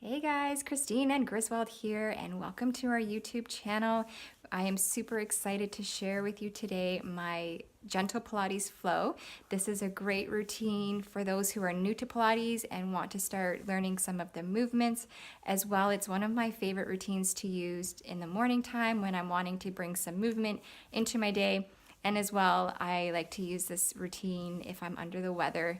Hey guys, Christine and Griswold here, and welcome to our YouTube channel. I am super excited to share with you today my gentle Pilates flow. This is a great routine for those who are new to Pilates and want to start learning some of the movements as well. It's one of my favorite routines to use in the morning time when I'm wanting to bring some movement into my day. And as well, I like to use this routine if I'm under the weather,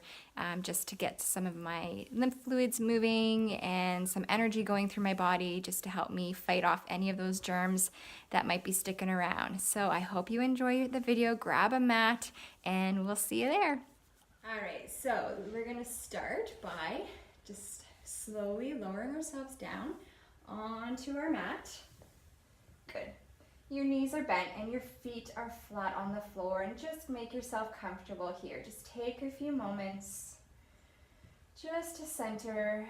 just to get some of my lymph fluids moving and some energy going through my body, just to help me fight off any of those germs that might be sticking around. So I hope you enjoy the video. Grab a mat and we'll see you there. All right, so we're gonna start by just slowly lowering ourselves down onto our mat. Good. Your knees are bent and your feet are flat on the floor, and just make yourself comfortable here. Just take a few moments just to center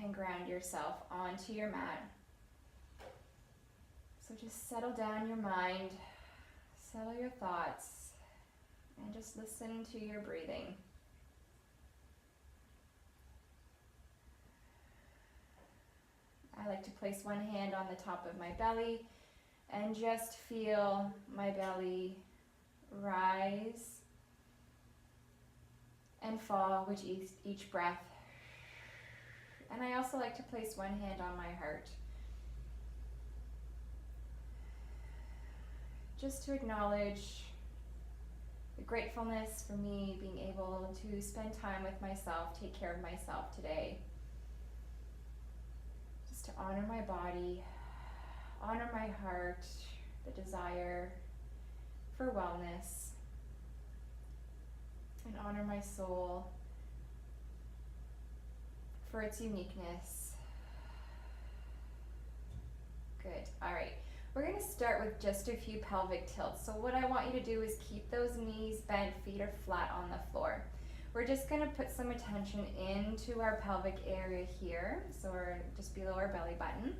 and ground yourself onto your mat. So just settle down your mind, settle your thoughts, and just listen to your breathing. I like to place one hand on the top of my belly and just feel my belly rise and fall with each breath. And I also like to place one hand on my heart, just to acknowledge the gratefulness for me being able to spend time with myself, take care of myself today. Just to honor my body, honor my heart, the desire for wellness, and honor my soul for its uniqueness. Good. All right. We're going to start with just a few pelvic tilts. So what I want you to do is keep those knees bent, feet are flat on the floor. We're just going to put some attention into our pelvic area here. So we're just below our belly button.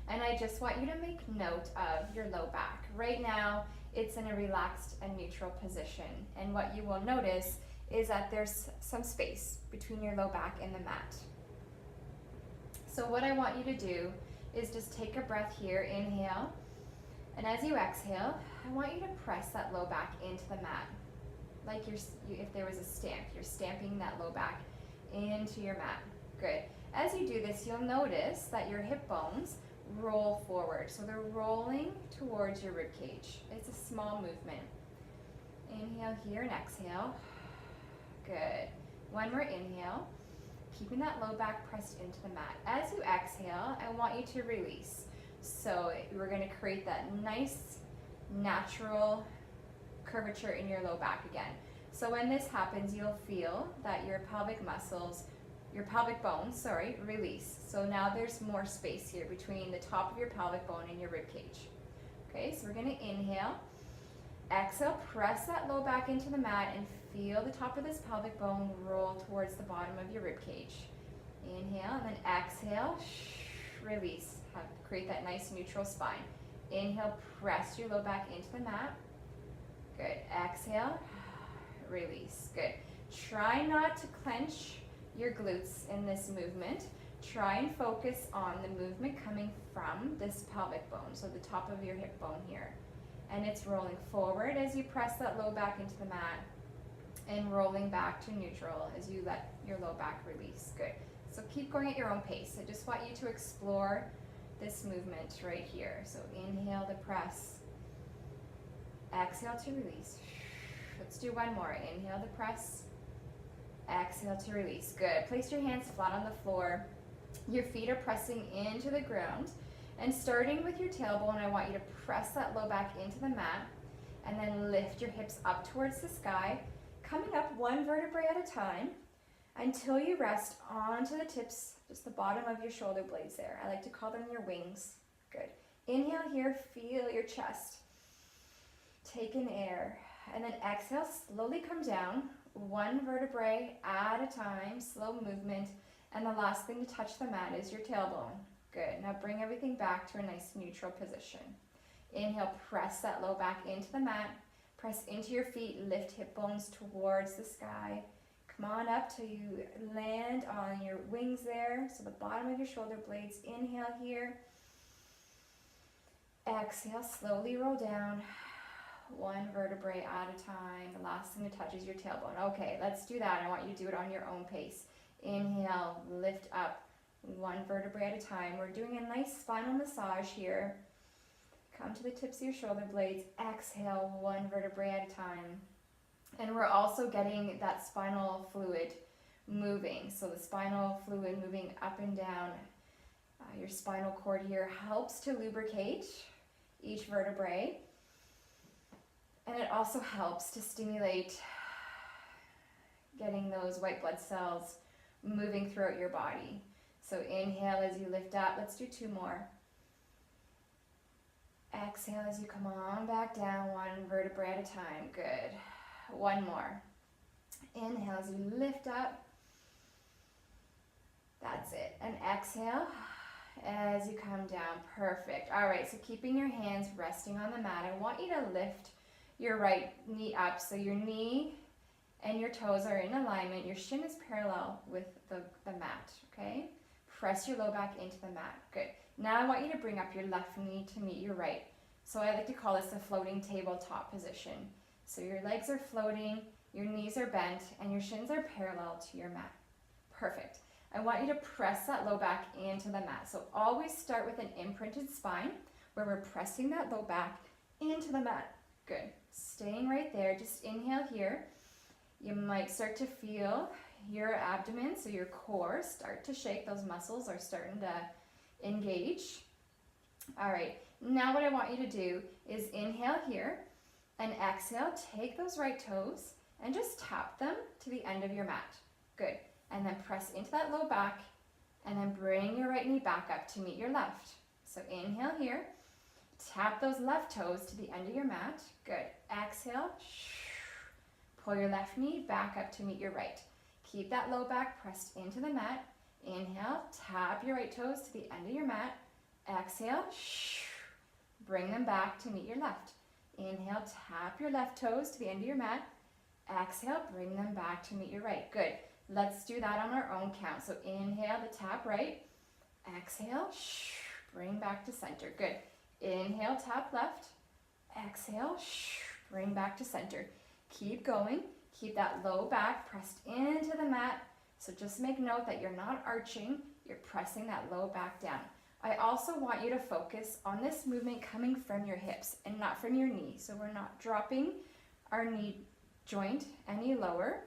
And I just want you to make note of your low back. Right now, it's in a relaxed and neutral position. And what you will notice is that there's some space between your low back and the mat. So what I want you to do is just take a breath here, inhale. And as you exhale, I want you to press that low back into the mat. Like if there was a stamp, you're stamping that low back into your mat. Good. As you do this, you'll notice that your hip bones roll forward. So they're rolling towards your rib cage. It's a small movement. Inhale here and exhale. Good. One more inhale, keeping that low back pressed into the mat. As you exhale, I want you to release. So we're going to create that nice, natural curvature in your low back again. So when this happens, you'll feel that your pelvic muscles, your pelvic bones, release. So now there's more space here between the top of your pelvic bone and your rib cage. Okay, so we're going to inhale. Exhale, press that low back into the mat and feel the top of this pelvic bone roll towards the bottom of your rib cage. Inhale, and then exhale, release. Create that nice neutral spine. Inhale, press your low back into the mat. Good. Exhale, release. Good. Try not to clench your glutes in this movement. Try and focus on the movement coming from this pelvic bone, so the top of your hip bone here. And it's rolling forward as you press that low back into the mat and rolling back to neutral as you let your low back release. Good. So keep going at your own pace. I just want you to explore this movement right here. So inhale to press. Exhale to release. Let's do one more. Inhale to press. Exhale to release. Good. Place your hands flat on the floor. Your feet are pressing into the ground. And starting with your tailbone, I want you to press that low back into the mat and then lift your hips up towards the sky, coming up one vertebrae at a time until you rest onto the tips, just the bottom of your shoulder blades there. I like to call them your wings. Good. Inhale here, feel your chest. Take in air. And then exhale, slowly come down, one vertebrae at a time, slow movement. And the last thing to touch the mat is your tailbone. Good. Now bring everything back to a nice neutral position. Inhale, press that low back into the mat. Press into your feet, lift hip bones towards the sky. Come on up till you land on your wings there. So the bottom of your shoulder blades. Inhale here. Exhale, slowly roll down. One vertebrae at a time. The last thing to touch is your tailbone. Okay, let's do that. I want you to do it on your own pace. Inhale, lift up. One vertebrae at a time. We're doing a nice spinal massage here. Come to the tips of your shoulder blades. Exhale, one vertebrae at a time. And we're also getting that spinal fluid moving. So the spinal fluid moving up and down your spinal cord here helps to lubricate each vertebrae. And it also helps to stimulate getting those white blood cells moving throughout your body. So inhale as you lift up. Let's do 2 more. Exhale as you come on back down, one vertebrae at a time. Good. 1 more. Inhale as you lift up. That's it. And exhale as you come down. Perfect. All right, so keeping your hands resting on the mat, I want you to lift your right knee up so your knee and your toes are in alignment. Your shin is parallel with the mat, okay? Press your low back into the mat. Good. Now I want you to bring up your left knee to meet your right. So I like to call this the floating tabletop position. So your legs are floating, your knees are bent, and your shins are parallel to your mat. Perfect. I want you to press that low back into the mat. So always start with an imprinted spine where we're pressing that low back into the mat. Good. Staying right there. Just inhale here. You might start to feel your abdomen, so your core, start to shake. Those muscles are starting to engage. All right. Now what I want you to do is inhale here and exhale. Take those right toes and just tap them to the end of your mat. Good. And then press into that low back and then bring your right knee back up to meet your left. So inhale here. Tap those left toes to the end of your mat. Good. Exhale. Pull your left knee back up to meet your right. Keep that low back pressed into the mat. Inhale. Tap your right toes to the end of your mat. Exhale. Bring them back to meet your left. Inhale. Tap your left toes to the end of your mat. Exhale. Bring them back to meet your right. Good. Let's do that on our own count. So inhale to tap right. Exhale. Bring back to center. Good. Inhale, tap left. Exhale, bring back to center. Keep going. Keep that low back pressed into the mat. So just make note that you're not arching. You're pressing that low back down. I also want you to focus on this movement coming from your hips and not from your knee. So we're not dropping our knee joint any lower.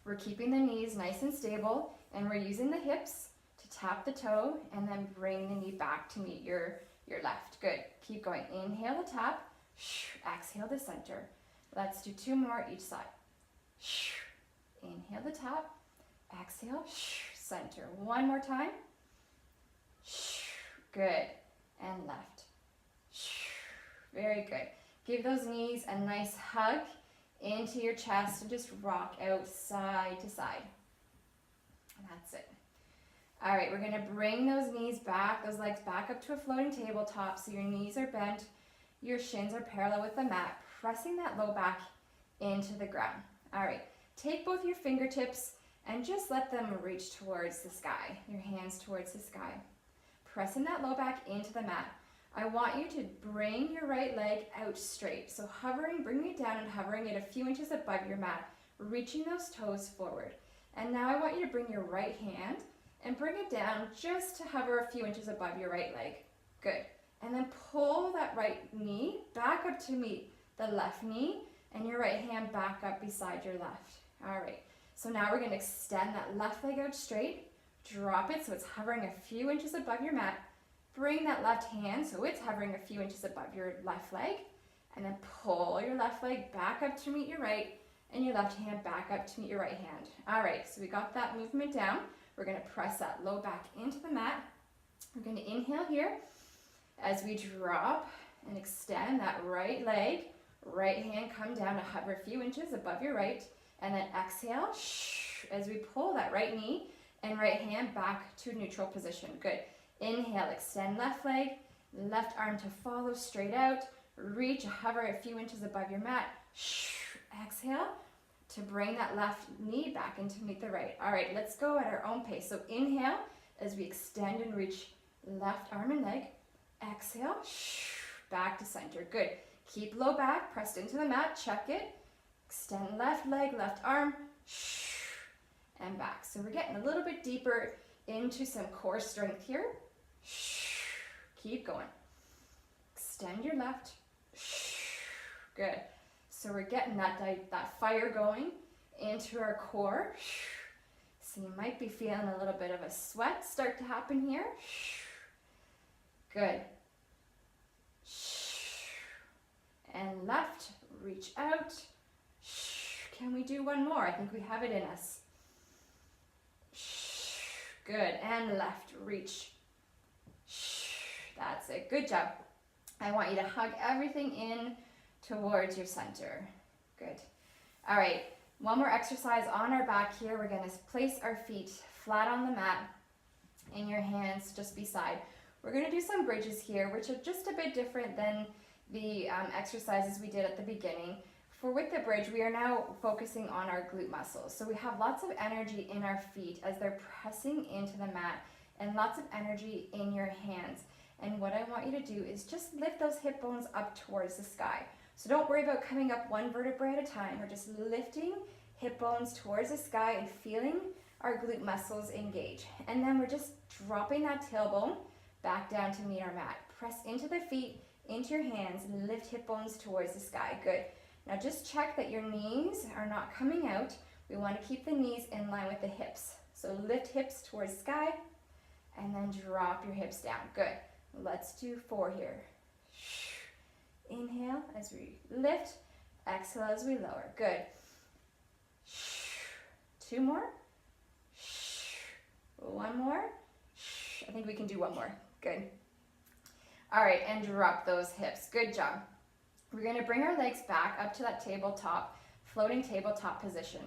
We're keeping the knees nice and stable, and we're using the hips to tap the toe and then bring the knee back to meet your left. Good. Keep going. Inhale to tap. Exhale to center. Let's do 2 more each side. Inhale to tap. Exhale. Center. 1 more time. Good. And left. Very good. Give those knees a nice hug into your chest and just rock out side to side. That's it. All right, we're going to bring those knees back, those legs back up to a floating tabletop so your knees are bent, your shins are parallel with the mat, pressing that low back into the ground. All right, take both your fingertips and just let them reach towards the sky, your hands towards the sky. Pressing that low back into the mat. I want you to bring your right leg out straight. So hovering, bringing it down and hovering it a few inches above your mat, reaching those toes forward. And now I want you to bring your right hand and bring it down just to hover a few inches above your right leg. Good. And then pull that right knee back up to meet the left knee and your right hand back up beside your left. All right. So now we're going to extend that left leg out straight. Drop it so it's hovering a few inches above your mat. Bring that left hand so it's hovering a few inches above your left leg. And then pull your left leg back up to meet your right and your left hand back up to meet your right hand. All right. So we got that movement down. We're going to press that low back into the mat. We're going to inhale here as we drop and extend that right leg. Right hand come down to hover a few inches above your right. And then exhale as we pull that right knee and right hand back to neutral position. Good. Inhale, extend left leg, left arm to follow straight out. Reach, hover a few inches above your mat. Exhale. to bring that left knee back in to meet the right. All right, let's go at our own pace. So inhale as we extend and reach left arm and leg. Exhale, back to center. Good. Keep low back, pressed into the mat, check it. Extend left leg, left arm, and back. So we're getting a little bit deeper into some core strength here. Keep going. Extend your left. Good. So we're getting that fire going into our core. So you might be feeling a little bit of a sweat start to happen here. Good. And left, reach out. Can we do one more? I think we have it in us. Good. And left, reach. That's it. Good job. I want you to hug everything in towards your center. Good. All right. One more exercise on our back here. We're going to place our feet flat on the mat and your hands just beside. We're going to do some bridges here, which are just a bit different than the exercises we did at the beginning. For with the bridge, we are now focusing on our glute muscles. So we have lots of energy in our feet as they're pressing into the mat and lots of energy in your hands. And what I want you to do is just lift those hip bones up towards the sky. So don't worry about coming up one vertebrae at a time. We're just lifting hip bones towards the sky and feeling our glute muscles engage. And then we're just dropping that tailbone back down to meet our mat. Press into the feet, into your hands, and lift hip bones towards the sky. Good. Now just check that your knees are not coming out. We want to keep the knees in line with the hips. So lift hips towards sky and then drop your hips down. Good. Let's do 4 here. Inhale as we lift, exhale as we lower. Good. 2 more. 1 more. I think we can do 1 more. Good. All right, and drop those hips. Good job. We're going to bring our legs back up to that tabletop, floating tabletop position.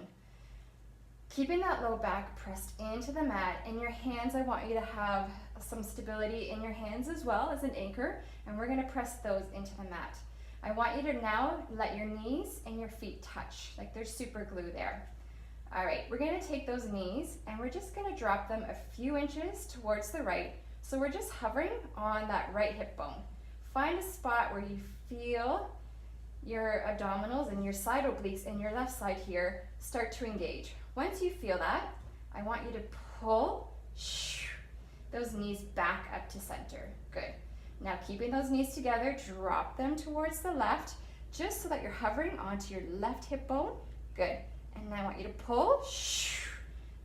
Keeping that low back pressed into the mat. In your hands, I want you to have some stability in your hands as well as an anchor, and we're going to press those into the mat. I want you to now let your knees and your feet touch, like there's super glue there. All right, we're going to take those knees and we're just going to drop them a few inches towards the right. So we're just hovering on that right hip bone. Find a spot where you feel your abdominals and your side obliques and your left side here start to engage. Once you feel that, I want you to pull those knees back up to center. Good. Now keeping those knees together, drop them towards the left, just so that you're hovering onto your left hip bone. Good. And I want you to pull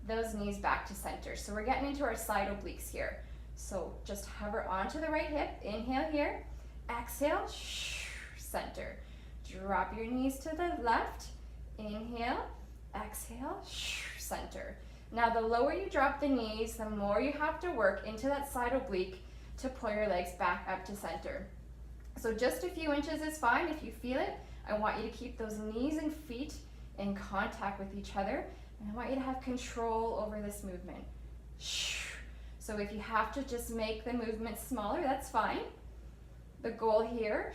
those knees back to center. So we're getting into our side obliques here. So just hover onto the right hip. Inhale here. Exhale, center. Drop your knees to the left. Inhale, exhale, center. Now the lower you drop the knees, the more you have to work into that side oblique to pull your legs back up to center. So just a few inches is fine. If you feel it, I want you to keep those knees and feet in contact with each other, and I want you to have control over this movement. So if you have to just make the movement smaller, that's fine. The goal here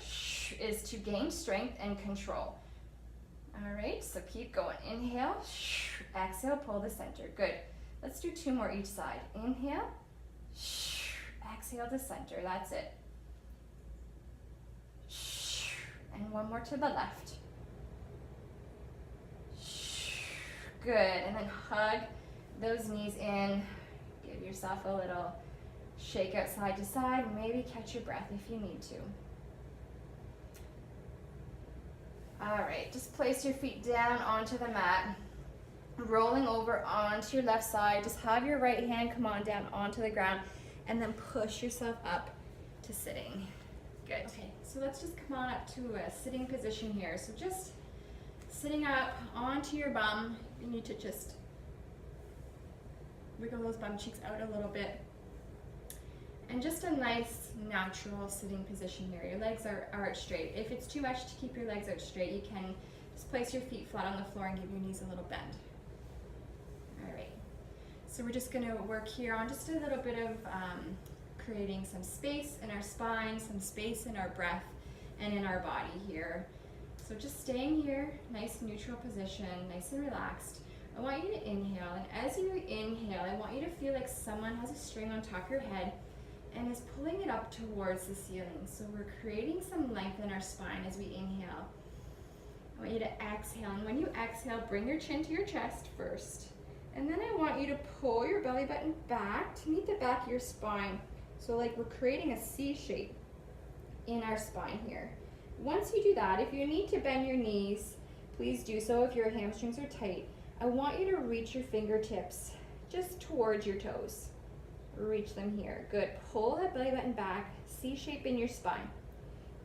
is to gain strength and control. All right, so keep going. Inhale, exhale, pull to center. Good. Let's do 2 more each side. Inhale, exhale to center. That's it. And 1 more to the left. Good, and then hug those knees in. Give yourself a little shake out side to side. Maybe catch your breath if you need to. All right, just place your feet down onto the mat. Rolling over onto your left side. Just have your right hand come on down onto the ground and then push yourself up to sitting. Good. Okay, so let's just come on up to a sitting position here. So just sitting up onto your bum. You need to just wiggle those bum cheeks out a little bit. And just a nice, natural sitting position here. Your legs are out straight. If it's too much to keep your legs out straight, you can just place your feet flat on the floor and give your knees a little bend. All right. So we're just going to work here on just a little bit of creating some space in our spine, some space in our breath, and in our body here. So just staying here, nice neutral position, nice and relaxed. I want you to inhale, and as you inhale, I want you to feel like someone has a string on top of your head and is pulling it up towards the ceiling. So we're creating some length in our spine as we inhale. I want you to exhale, and when you exhale, bring your chin to your chest first. And then I want you to pull your belly button back to meet the back of your spine. So like we're creating a C shape in our spine here. Once you do that, if you need to bend your knees, please do so if your hamstrings are tight. I want you to reach your fingertips just towards your toes. Reach them here. Good. Pull that belly button back, C shape in your spine.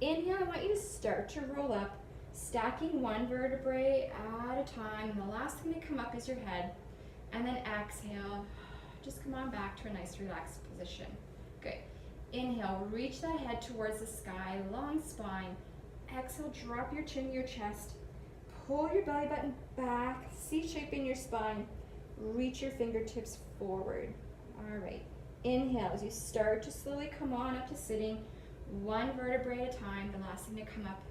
Inhale, I want you to start to roll up, stacking one vertebrae at a time. And the last thing to come up is your head. And then exhale, just come on back to a nice relaxed position. Good. Inhale, reach that head towards the sky, long spine. Exhale, drop your chin to your chest. Pull your belly button back, C shape in your spine. Reach your fingertips forward. All right. Inhale as you start to slowly come on up to sitting, one vertebrae at a time. The last thing to come up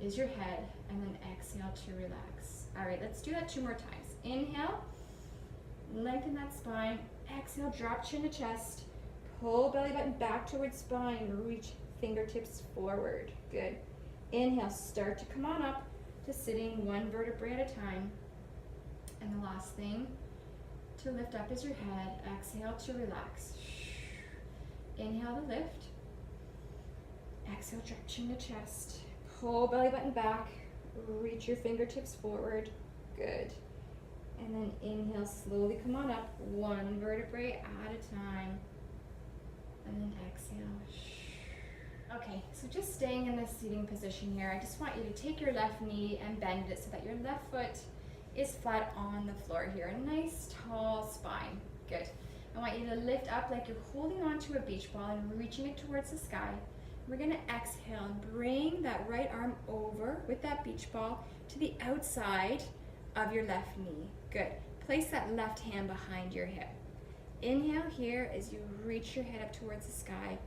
is your head, and then exhale to relax. All right, let's do that 2 more times. Inhale, lengthen that spine. Exhale, drop chin to chest. Pull belly button back towards spine. Reach fingertips forward. Good. Inhale, start to come on up to sitting, one vertebrae at a time. And the last thing to lift up is your head. Exhale to relax. Inhale to lift. Exhale, drop chin to chest. Pull belly button back. Reach your fingertips forward. Good. And then inhale, slowly come on up, one vertebrae at a time. And then exhale. Okay, so just staying in this seating position here, I just want you to take your left knee and bend it so that your left foot is flat on the floor here. A nice tall spine. Good. I want you to lift up like you're holding onto a beach ball and reaching it towards the sky. We're going to exhale and bring that right arm over with that beach ball to the outside of your left knee. Good. Place that left hand behind your hip. Inhale here as you reach your head up towards the sky.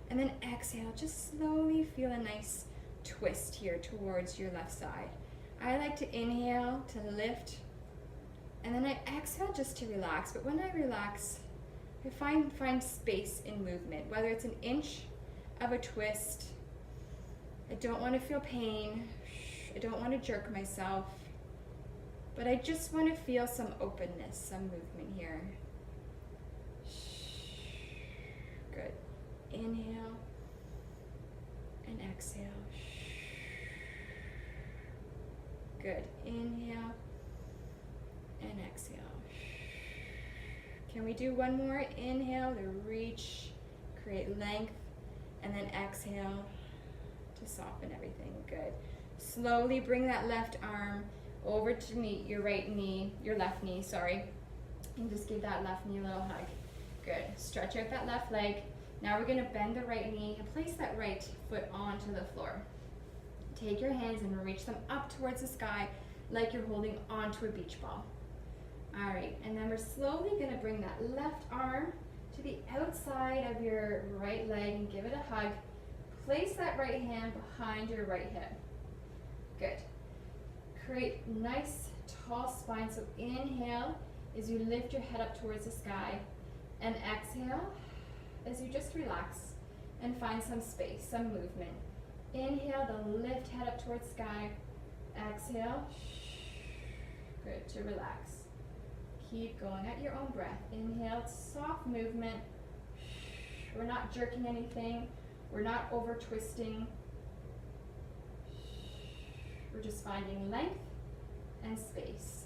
And then exhale, just slowly feel a nice twist here towards your left side. I like to inhale to lift, and then I exhale just to relax. But when I relax, I find space in movement, whether it's an inch of a twist. I don't want to feel pain. I don't want to jerk myself. But I just want to feel some openness, some movement here. Good. Inhale and exhale. Good. Inhale and exhale. Can we do one more? Inhale to reach, create length, and then exhale to soften everything. Good. Slowly bring that left arm over to meet your left knee, sorry. And just give that left knee a little hug. Good. Stretch out that left leg. Now we're going to bend the right knee and place that right foot onto the floor. Take your hands and reach them up towards the sky like you're holding onto a beach ball. All right, and then we're slowly going to bring that left arm to the outside of your right leg and give it a hug. Place that right hand behind your right hip. Good. Create nice tall spine. So inhale as you lift your head up towards the sky, and exhale as you just relax and find some space, some movement. Inhale to lift head up towards sky. Exhale. Good, to relax. Keep going at your own breath. Inhale, soft movement. We're not jerking anything. We're not over twisting. We're just finding length and space.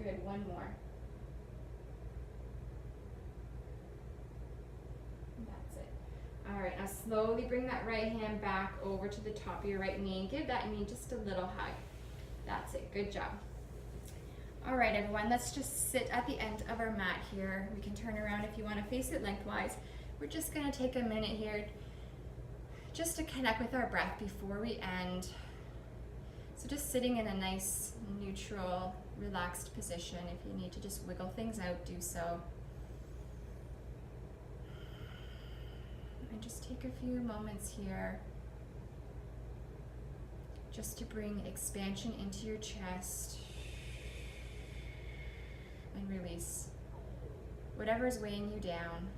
Good, one more. That's it. All right, now slowly bring that right hand back over to the top of your right knee and give that knee just a little hug. That's it, good job. All right, everyone, let's just sit at the end of our mat here. We can turn around if you want to face it lengthwise. We're just going to take a minute here just to connect with our breath before we end. So just sitting in a nice, neutral relaxed position. If you need to just wiggle things out, do so. And just take a few moments here just to bring expansion into your chest and release whatever is weighing you down.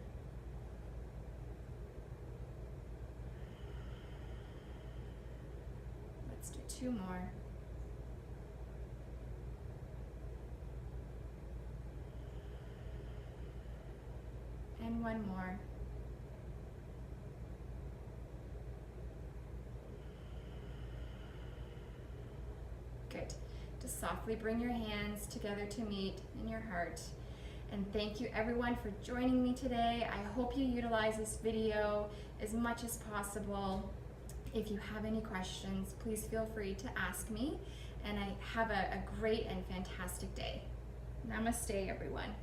Let's do 2 more. And 1 more. Good. Just softly bring your hands together to meet in your heart. And thank you everyone for joining me today. I hope you utilize this video as much as possible. If you have any questions, please feel free to ask me. And I have a great and fantastic day. Namaste, everyone.